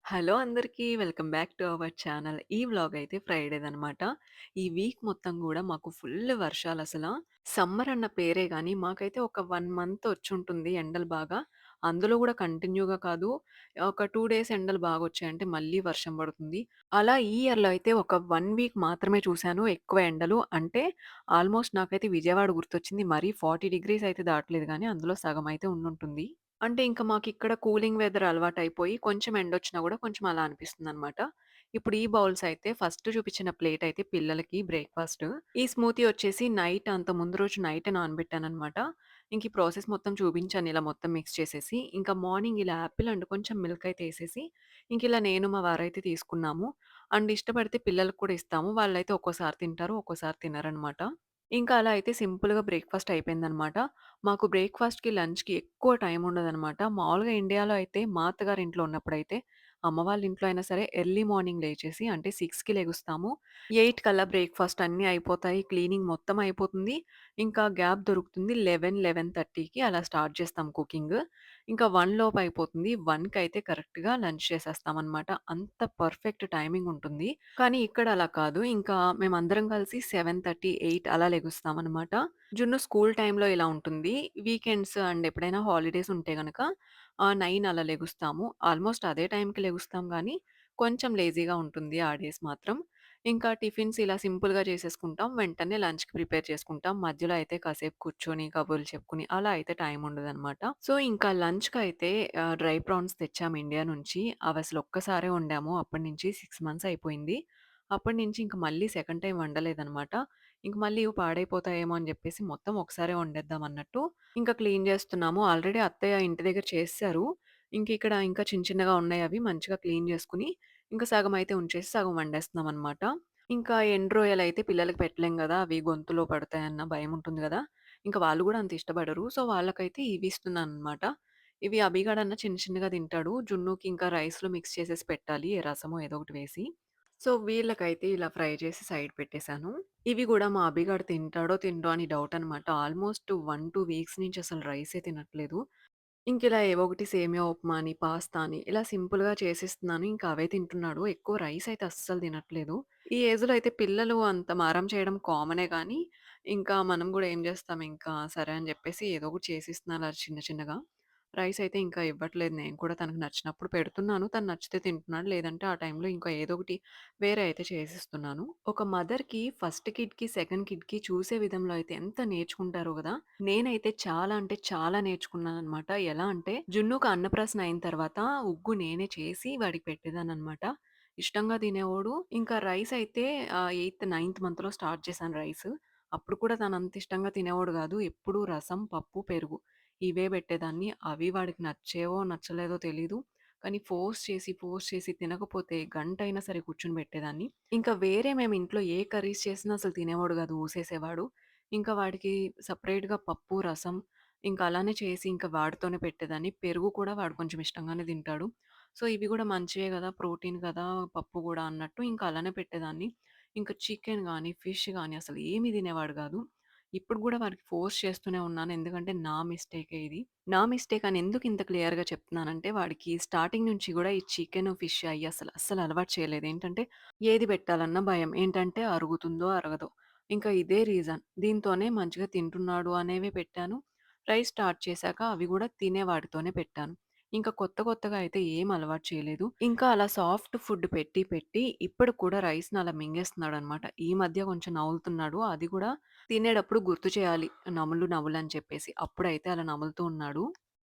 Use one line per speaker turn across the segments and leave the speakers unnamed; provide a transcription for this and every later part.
Hello అందరికీ. Welcome back to our channel. ఈ vlog అయితే ఫ్రైడేదనమాట. ఈ వీక్ మొత్తం గూడా మాకు ఫుల్ వర్షాలసల. సమ్మర్ అన్న పేరే గానీ, మాకైతే ఒక 1 మంత్ వచ్చుంటుంది ఎండలు బాగా. అందులో గూడా కంటిన్యూగా కాదు. ఒక 2 డేస్ ఎండలు బాగొచ్చాయి. అంటే మళ్ళీ వర్షం పడుతుంది. అలా ఈ ఇయర్‌లో అయితే ఒక 1 వీక్ మాత్రమే చూశాను ఎక్కువ ఎండలు. అంటే ఆల్మోస్ట్ నాకైతే విజయవాడ గుర్తొచ్చింది. మరీ 40 డిగ్రీస్ అయితే దాటలేదు గానీ, అందులో సగం అయితే ఉండుంటుంది. అంటే ఇంక మాకిక్కడ కూలింగ్ వెదర్ అలవాటయిపోయి కొంచెం ఎండొచ్చినా గూడా కొంచెం అలా అనిపిస్తుందనమాట. ఇప్పుడు ఈ బౌల్స్ అయితే ఫస్ట్ చూపించిన ప్లేట్ అయితే పిల్లలకి బ్రేక్‌ఫాస్ట్. ఈ స్మూతీ వచ్చేసి నైట్ అంత ముందు రోజు నైటే నానబెట్టాననమాట. ఇంక ఈ ప్రాసెస్ మొత్తం చూపించాను ఇలా మొత్తం మిక్స్ చేసేసి. ఇంకా మార్నింగ్ ఇలా యాపిల్ అండ్ కొంచెం మిల్క్ అయితే ఎసేసి ఇంకిలా నేను మా వారైతే తీసుకున్నాము. అండ్ ఇష్టపడితే పిల్లలకి కూడా ఇస్తాము. వాళ్ళైతే ఒక్కోసారి తింటారు, ఒక్కోసారి తినరనమాట. ఇంకా అలా అయితే సింపుల్‌గా బ్రేక్‌ఫాస్ట్ అయిపోయిందనమాట. మాకు బ్రేక్‌ఫాస్ట్‌కి, లంచ్‌కి ఎక్కువ టైం ఉండదనమాట. మామూలుగా ఇండియాలో అయితే మా అత్తగారింట్లో ఉన్నప్పుడైతే, అమ్మ వాళ్ళ ఇంట్లో అయినా సరే ఎర్లీ మార్నింగ్ లేచేసి అంటే 6కి లెగుస్తాము. 8 కల్లా బ్రేక్‌ఫాస్ట్ అన్నీ అయిపోతాయి. క్లీనింగ్ మొత్తం అయిపోతుంది. ఇంకా గ్యాప్ దొరుకుతుంది. 11, 11:30కి అలా స్టార్ట్ చేస్తాం కుకింగ్. ఇంకా 1 లోపు అయిపోతుంది. 1కి అయితే కరెక్ట్‌గా లంచ్ చేసేస్తామనమాట. అంత పర్ఫెక్ట్ టైమింగ్ ఉంటుంది. కానీ ఇక్కడ అలా కాదు. ఇంకా మేమందరం కలిసి 7:30, 8 అలా లెగుస్తామనమాట. జున్ను స్కూల్ టైమ్‌లో ఇలా ఉంటుంది. వీకెండ్స్ అండ్ ఎప్పుడైనా హాలిడేస్ ఉంటే గనక 9 అలా లెగుస్తాము. ఆల్‌మోస్ట్ అదే టైంకి లెగుస్తాం గానీ, కొంచెం లేజీగా ఉంటుంది ఆ డేస్ మాత్రం. ఇంకా టిఫిన్స్ ఇలా సింపుల్‌గా చేసేసుకుంటాం. వెంటనే లంచ్‌కి ప్రిపేర్ చేసుకుంటాం. మధ్యలో అయితే కాసేపు కూర్చొని, కబుర్లు చెప్పుకొని అలా అయితే టైం ఉండదనమాట. సో, ఇంకా లంచ్‌కయితే డ్రై ప్రాన్స్ తెచ్చాము ఇండియా నుంచి. అవసలు ఒక్కసారే వండాము. అప్పటినుంచి 6 మంత్స్ అయిపోయింది. అప్పటినుంచి ఇంక మళ్ళీ సెకండ్ టైమ్ వండలేదనమాట. ఇంక మళ్ళీ ఇవి పాడైపోతాయేమో అని జెప్పేసి మొత్తం ఒకసారే వండేద్దాం అన్నట్టు ఇంకా క్లీన్ జేస్తున్నాము. ఆల్రెడీ అత్తయ్య ఇంటి దగ్గర చేసేసారు. ఇంకిక్కడ ఇంకా చిన్న చిన్నగా ఉన్నాయి అవి మంచిగా క్లీన్ జేసుకొని, ఇంకా సగం అయితే ఉంచేసి సగం వండేస్తున్నామనమాట. ఇంకా ఎండు రొయ్యలైతే పిల్లలకి పెట్టలేం గదా! అవి గొంతులో పడతాయన్న భయముంటుంది గదా! ఇంకా వాళ్ళు గూడా అంత ఇష్టపడరు. సో, వాళ్ళకైతే ఇవి ఇస్తున్నాననమాట. ఇవి అభిగాడన్న చిన్న చిన్నగా తింటాడు. జున్నుకి ఇంకా రైస్‌లో మిక్స్ చేసేసి పెట్టాలి. రసమో ఏదో ఒకటి వేసి. సో, వీళ్ళకైతే ఇలా ఫ్రై చేసి సైడ్ పెట్టేసాను. ఇవి గూడా మా అభిగాడు తింటాడో, తినడో అని డౌటనమాట. ఆల్‌మోస్ట్ 1, 2 వీక్స్ నుంచి అసలు రైసే తినట్లేదు. ఇంకిలా ఏవో ఒకటి సేమియా ఉప్మా అని, పాస్తా అని ఇలా సింపుల్‌గా చేసిస్తున్నాను. ఇంకా అవే తింటున్నాడు. ఎక్కువ రైస్ అయితే అస్సలు తినట్లేదు. ఈ ఏజ్‌లో అయితే పిల్లలు అంత మారం చేయడం కామనే గానీ, ఇంకా మనం గూడా ఏం జేస్తాం ఇంకా సరే అని జెప్పేసి ఏదో ఒకటి చేసిస్తున్నాను అలా చిన్న చిన్నగా. రైస్ అయితే ఇంకా ఇవ్వట్లేదు నేను కూడా తనకు నచ్చినప్పుడు పెడుతున్నాను. తను నచ్చితే తింటున్నాడు. లేదంటే ఆ టైంలో ఇంకా ఏదో ఒకటి వేరే అయితే చేసిస్తున్నాను. ఒక మదర్‌కి ఫస్ట్ కిడ్‌కి, సెకండ్ కిడ్‌కి చూసే విధంలో అయితే ఎంత నేర్చుకుంటారో గదా! నేనైతే చాలా అంటే చాలా నేర్చుకున్నాననమాట. ఎలా అంటే జున్నుకు అన్నప్రాసన అయిన తర్వాత ఉగ్గు నేనే చేసి వాడికి పెట్టేదాన్ననమాట. ఇష్టంగా తినేవాడు. ఇంకా రైస్ అయితే 8, 9థ్ మంత్‌లో స్టార్ట్ చేశాను రైస్. అప్పుడు కూడా తనంత ఇష్టంగా తినేవాడు గాదు. ఎప్పుడూ రసం, పప్పు, పెరుగు ఇవే పెట్టేదాన్ని. అవి వాడికి నచ్చేవో, నచ్చలేదో తెలీదు. కానీ ఫోర్స్ చేసి తినకపోతే గంటైనా సరే కూర్చొని పెట్టేదాన్ని. ఇంకా వేరే మేము ఇంట్లో ఏ కర్రీస్ చేసినా అసలు తినేవాడు గాదు. ఊసేసేవాడు. ఇంకా వాడికి సెపరేట్‌గా పప్పు, రసం ఇంకా అలానే చేసి ఇంకా వాడితోనే పెట్టేదాన్ని. పెరుగు కూడా వాడు కొంచెం ఇష్టంగానే తింటాడు. సో, ఇవి గూడా మంచివే గదా! ప్రోటీన్ గదా! పప్పు గూడా అన్నట్టు ఇంకా అలానే పెట్టేదాన్ని. ఇంకా చికెన్ గానీ, ఫిష్ గానీ అసలు ఏమి తినేవాడు గాదు. ఇప్పుడు గూడా వాడికి ఫోర్స్ చేస్తూనే ఉన్నాను. ఎందుకంటే నా మిస్టేకే ఇది. నా మిస్టేక్ అని ఎందుకు ఇంత క్లియర్‌గా చెప్తున్నానంటే వాడికి స్టార్టింగ్ నుంచి గూడా ఈ చికెను, ఫిష్ అయ్యి అస్సలు అలవాటు చేయలేదు. ఏంటంటే ఏది పెట్టాలన్నా భయం. ఏంటంటే అరుగుతుందో, అరగదో. ఇంకా ఇదే రీజన్. దీంతోనే మంచిగా తింటున్నాడు అనేవే పెట్టాను. రైస్ స్టార్ట్ చేశాక అవి గూడా తినే వాటితోనే పెట్టాను. ఇంకా కొత్తగా అయితే ఏం అలవాటు చేయలేదు. ఇంకా అలా సాఫ్ట్ ఫుడ్ పెట్టి ఇప్పటికి కూడా రైస్‌ని అలా మింగేస్తున్నాడనమాట. ఈ మధ్య కొంచెం నములుతున్నాడు. అది కూడా తినేటప్పుడు గుర్తు చేయాలి. నములు అని చెప్పేసి. అప్పుడైతే అలా నములుతూ ఉన్నాడు.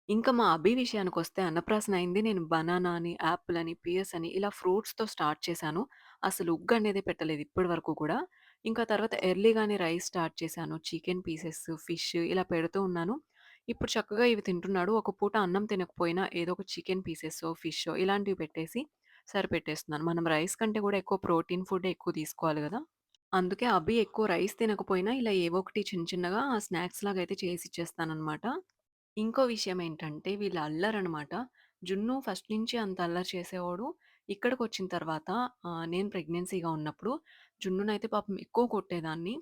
ఇంకా మా అభి విషయానికొస్తే అన్నప్రాసన అయింది. నేను బనానా అని, యాపిల్ అని, పియర్స్ అని ఇలా ఫ్రూట్స్‌తో స్టార్ట్ చేశాను. అసలు ఉగ్గనేదే పెట్టలేదు ఇప్పటి వరకు కూడా. ఇంకా తర్వాత ఎర్లీగానే రైస్ స్టార్ట్ చేశాను. చికెన్ పీసెస్, ఫిష్ ఇలా పెడుతూ ఉన్నాను. ఇప్పుడు చక్కగా ఇవి తింటున్నాడు. ఒక పూట అన్నం తినకపోయినా ఏదో ఒక చికెన్ పీసెసో, ఫిషో ఇలాంటివి పెట్టేసి సరిపెట్టేస్తున్నాను. మనం రైస్ కంటే కూడా ఎక్కువ ప్రోటీన్ ఫుడ్డే ఎక్కువ తీసుకోవాలి గదా! అందుకే అభి ఎక్కువ రైస్ తినకపోయినా ఇలా ఏవో ఒకటి చిన్న చిన్నగా స్నాక్స్ లాగా అయితే చేసి ఇచ్చేస్తాననమాట. ఇంకో విషయం ఏంటంటే వీళ్ళ అల్లరనమాట. జున్ను ఫస్ట్ నుంచి అంత అల్లరి చేసేవాడు. ఇక్కడికొచ్చిన తర్వాత నేను ప్రెగ్నెన్సీగా ఉన్నప్పుడు జున్నునైతే పాపం ఎక్కువ కొట్టేదాన్ని.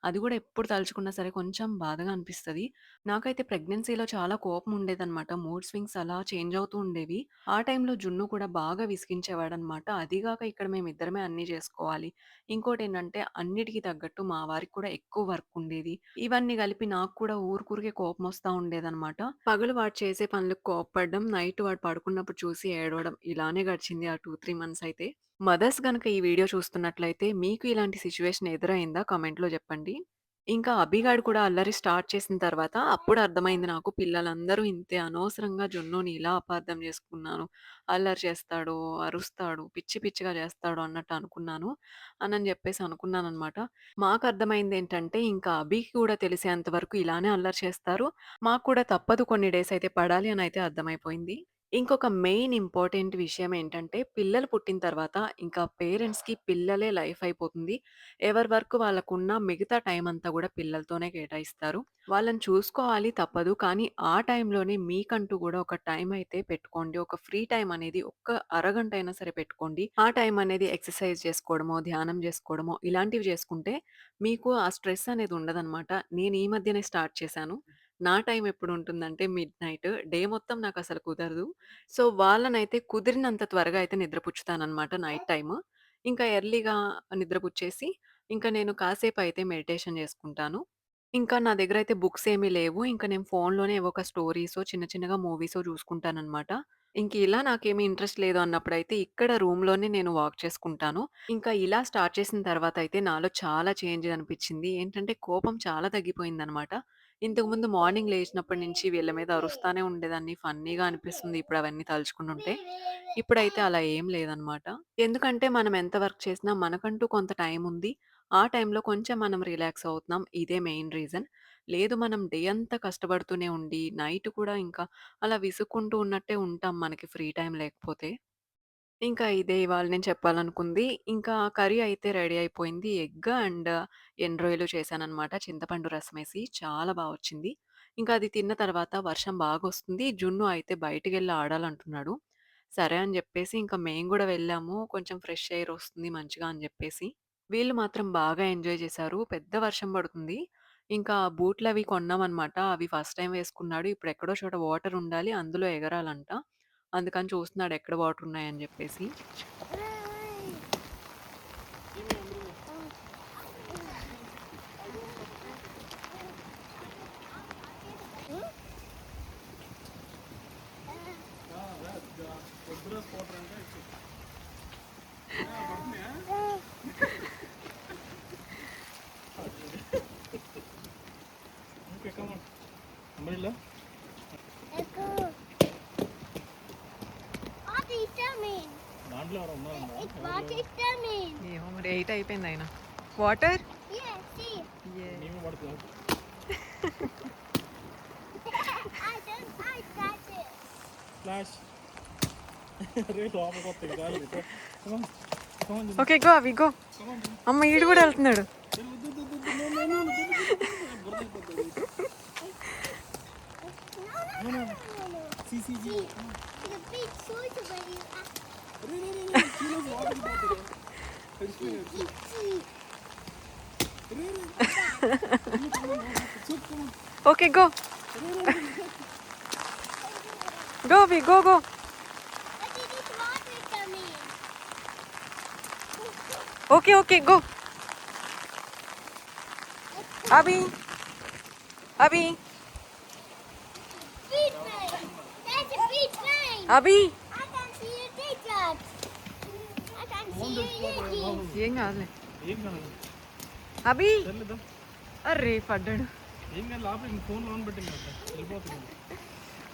అది గూడా ఎప్పుడు తలుచుకున్నా సరే కొంచెం బాధగా అనిపిస్తది. నాకైతే ప్రెగ్నెన్సీలో చాలా కోపం ఉండేదనమాట. మూడ్ స్వింగ్స్ అలా చేంజ్ అవుతూ ఉండేవి. ఆ టైంలో జున్ను కూడా బాగా విసిగించేవాడనమాట. అది గాక ఇక్కడ మేమిద్దరమే అన్నీ జేసుకోవాలి. ఇంకోటేంటంటే అన్నిటికి తగ్గట్టు మా వారికి కూడా ఎక్కువ వర్క్ ఉండేది. ఇవన్నీ కలిపి నాకు కూడా ఊరుకూరికే కోపమొస్తా ఉండేదనమాట. పగలు వాడు చేసే పనులకు కోప్పడడం, నైట్ వాడు పడుకున్నప్పుడు చూసి ఏడవడం ఇలానే గడిచింది ఆ 2, 3 మంత్స్ అయితే. మదర్స్ గనక ఈ వీడియో చూస్తున్నట్లయితే మీకు ఇలాంటి సిట్యుయేషన్ ఎదురైందా? కామెంట్‌లో జెప్పండి. ఇంకా అభిగాడు కూడా అల్లరి స్టార్ట్ చేసిన తర్వాత అప్పుడు అర్థమైంది నాకు పిల్లలందరూ ఇంతే అనవసరంగా జున్నుని ఇలా అపార్థం చేసుకున్నాను. అల్లరి చేస్తాడు, అరుస్తాడు, పిచ్చి పిచ్చిగా చేస్తాడు అన్నట్టు అనుకున్నాను. అనని జెప్పేసి అనుకున్నాననమాట. మాకర్థమైందేంటంటే ఇంకా అభికి కూడా తెలిసేంత వరకు ఇలానే అల్లరి చేస్తారు. మాకు కూడా తప్పదు కొన్ని డేస్ అయితే పడాలి అనయితే అర్థమైపోయింది. ఇంకొక మెయిన్ ఇంపార్టెంట్ విషయం ఏంటంటే, పిల్లలు పుట్టిన తర్వాత ఇంకా పేరెంట్స్‌కి పిల్లలే లైఫ్ అయిపోతుంది. ఎవరి వర్క్ వాళ్ళకున్న మిగతా టైమంతా గూడా పిల్లలతోనే కేటాయిస్తారు. వాళ్ళని చూసుకోవాలి తప్పదు. కానీ ఆ టైంలోనే మీకంటూ గూడా ఒక టైం అయితే పెట్టుకోండి. ఒక ఫ్రీ టైమ్ అనేది ఒక్క అరగంట అయినా సరే పెట్టుకోండి. ఆ టైం అనేది ఎక్సర్‌సైజ్ చేసుకోవడమో, ధ్యానం జేసుకోవడమో ఇలాంటివి చేసుకుంటే మీకు ఆ స్ట్రెస్ అనేది ఉండదనమాట. నేను ఈ మధ్యనే స్టార్ట్ చేశాను. నా టైం ఎప్పుడుంటుందంటే మిడ్‌నైట్. డే మొత్తం నాకసలు కుదరదు. సో, వాళ్ళనైతే కుదిరినంత త్వరగా అయితే నిద్రపుచ్చుతాననమాట నైట్ టైము. ఇంకా ఎర్లీగా నిద్రపుచ్చేసి, ఇంక నేను కాసేపయితే మెడిటేషన్ జేసుకుంటాను. ఇంకా నా దగ్గరైతే బుక్సేమీ లేవు. ఇంక నేను ఫోన్‌లోనే ఏవో ఒక స్టోరీసో, చిన్న చిన్నగా మూవీసో జూసుకుంటాననమాట. ఇంక ఇలా నాకేమి ఇంట్రెస్ట్ లేదు అన్నప్పుడైతే ఇక్కడ రూమ్‌లోనే నేను వాక్ చేసుకుంటాను. ఇంకా ఇలా స్టార్ట్ చేసిన తర్వాతయితే నాలో చాలా చేంజ్ అనిపిచ్చింది. ఏంటంటే కోపం చాలా తగ్గిపోయిందనమాట. ఇంతకుముందు మార్నింగ్ లేచినప్పటి నుంచి వీళ్ళ మీద అరుస్తానే ఉండేదాన్ని. ఫన్నీగా అనిపిస్తుంది ఇప్పుడు అవన్నీ తలుచుకుంటుంటే. ఇప్పుడైతే అలా ఏం లేదనమాట. ఎందుకంటే మనం ఎంత వర్క్ చేసినా మనకంటూ కొంత టైముంది. ఆ టైంలో కొంచెం మనం రిలాక్స్ అవుతున్నాం. ఇదే మెయిన్ రీజన్. లేదు మనం డే అంతా కష్టపడుతూనే ఉండి, నైట్ కూడా ఇంకా అలా విసుక్కుంటూ ఉన్నట్టే ఉంటాం మనకి ఫ్రీ టైమ్ లేకపోతే. ఇంకా ఇదే ఇవాళ నేను చెప్పాలనుకుంది. ఇంకా కర్రీ అయితే రెడీ అయిపోయింది. ఎగ్ అండ్ ఎండు రొయ్యలు చేశాననమాట. చింతపండు రసమేసి చాలా బా వచ్చింది. ఇంకా అది తిన్న తర్వాత వర్షం బాగొస్తుంది. జున్ను అయితే బయటికెళ్ళి ఆడాలంటున్నాడు. సరే అని జెప్పేసి ఇంకా మేము గూడా వెళ్ళాము. కొంచెం ఫ్రెష్ ఎయిర్ ఒస్తుంది మంచిగా అని జెప్పేసి. వీళ్ళు మాత్రం బాగా ఎంజాయ్ చేశారు. పెద్ద వర్షం పడుతుంది. ఇంకా బూట్లవి కొన్నామనమాట. అవి ఫస్ట్ టైమ్ వేసుకున్నాడు. ఇప్పుడెక్కడో చోట వాటర్ ఉండాలి. అందులో ఎగరాలంట. అందుకని చూస్తున్నాడు ఎక్కడ వాటర్ ఉన్నాయని జెప్పేసి.
Okay, come on. Umbrella?
Echo. What is coming?
దాంట్లో ఎవరు ఉన్నారమ్మా?
What is coming?
ఏమో మరి 8 అయిపోయింది అయినా. వాటర్?
Yeah, see.
నీవు పడుతుంది.
I touch it.
Flash. Ray లోపలికి వస్తాయి గాలి. Come on. Come on.
Okay. Go అవి గో. అమ్మ ఈడు గూడా ఎళ్తున్నాడు.
No. See. The big source of it.
Okay. Go. Go అవి go go.
What is this water coming?
Okay. Okay. Go. Abhi. Abhi.
Big plane. That's a big plane.
Abhi.
I can see your teachers. I can see your Yeti.
ఏం కాదులే.
ఏం కాదు.
అభి.
వెళ్ళిద్దాం.
Array పడ్డాడు.
ఏం కాదు లోపలికి phone on పెట్టింది కదా వెళ్ళిపోతుంది.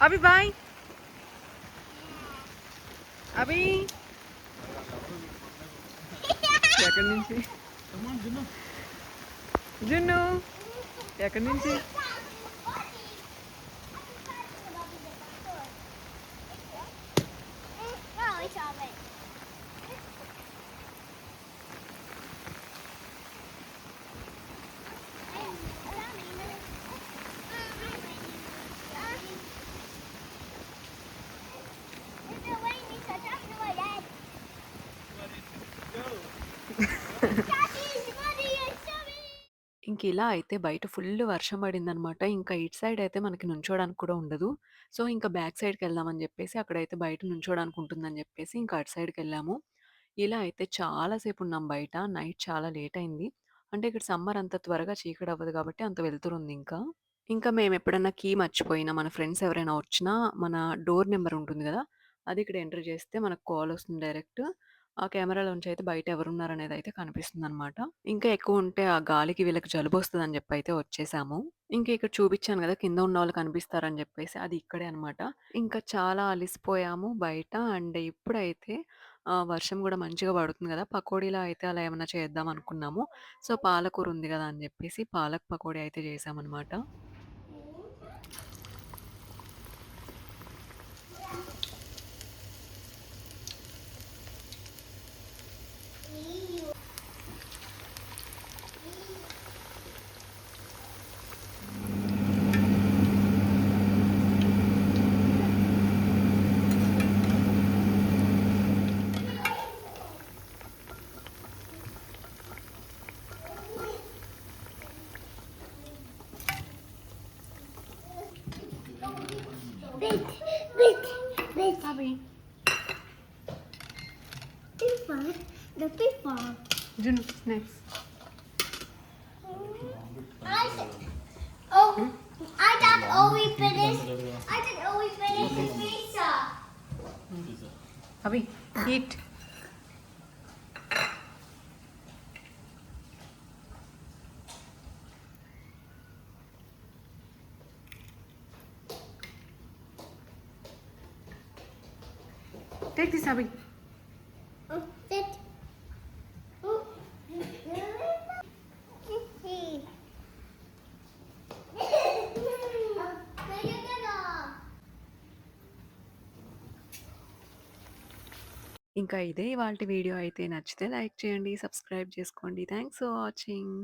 అభి బాయ్. అభి. ఎక్కడి నుంచి?
Come on, Jimmy.
జున్ను. ఎక్కడి నుంచి?
Oh, it's all right.
ఇంకిలా అయితే బయట ఫుల్లు వర్షం పడిందనమాట. ఇంకా ఇటు సైడ్ అయితే మనకి నుంచోడానికి కూడా ఉండదు. సో, ఇంకా బ్యాక్ సైడ్‌కెళ్దామని జెప్పేసి అక్కడైతే బయట నుంచోడానికి ఉంటుందని జెప్పేసి ఇంకా అటు సైడ్‌కెళ్ళాము. ఇలా అయితే చాలా సేపున్నాం బయట. నైట్ చాలా లేట్ అయింది. అంటే ఇక్కడ సమ్మర్ అంత త్వరగా చీకటవ్వదు గాబట్టి అంత వెలుతురుందింకా. ఇంకా మేమెప్పుడన్నా కీ మర్చిపోయినా, మన ఫ్రెండ్స్ ఎవరైనా వచ్చినా, మన డోర్ నంబర్ ఉంటుంది గదా! అది ఇక్కడ ఎంటర్ చేస్తే మనకు కాలొస్తుంది డైరెక్ట్. ఆ కెమెరాలోంచి అయితే బయట ఎవరున్నారనేదయితే కనిపిస్తుందనమాట. ఇంకా ఎక్కువుంటే ఆ గాలికి వీళ్ళకి జలుబొస్తదని జెప్పయితే వచ్చేసాము. ఇంక ఇక్కడ చూపిచ్చాను గదా! కింద ఉన్నవాళ్ళు కనిపిస్తారని జెప్పేసి అది ఇక్కడే అనమాట. ఇంకా చాలా అలిసిపోయాము బయట. అండ్ ఇప్పుడైతే వర్షం గూడా మంచిగా పడుతుంది గదా! పకోడీలా అయితే అలా ఏమన్నా చేద్దాం అనుకున్నాము. సో, పాలకూర ఉంది గదా! అని జెప్పేసి పాలక్ పకోడీ అయితే చేశామనమాట.
Wait, wait, wait.
Abby,
Paper, the paper.
Juno, next.
I th- oh, I thought oh we finished. I thought oh we finished the pizza.
Abby, eat. Take this, Abby.
Sit. Oh.
ఇంకా ఇదే ఇవాల్టి video అయితే నచ్చితే like చేయండి, subscribe చేసుకోండి. Thanks for watching.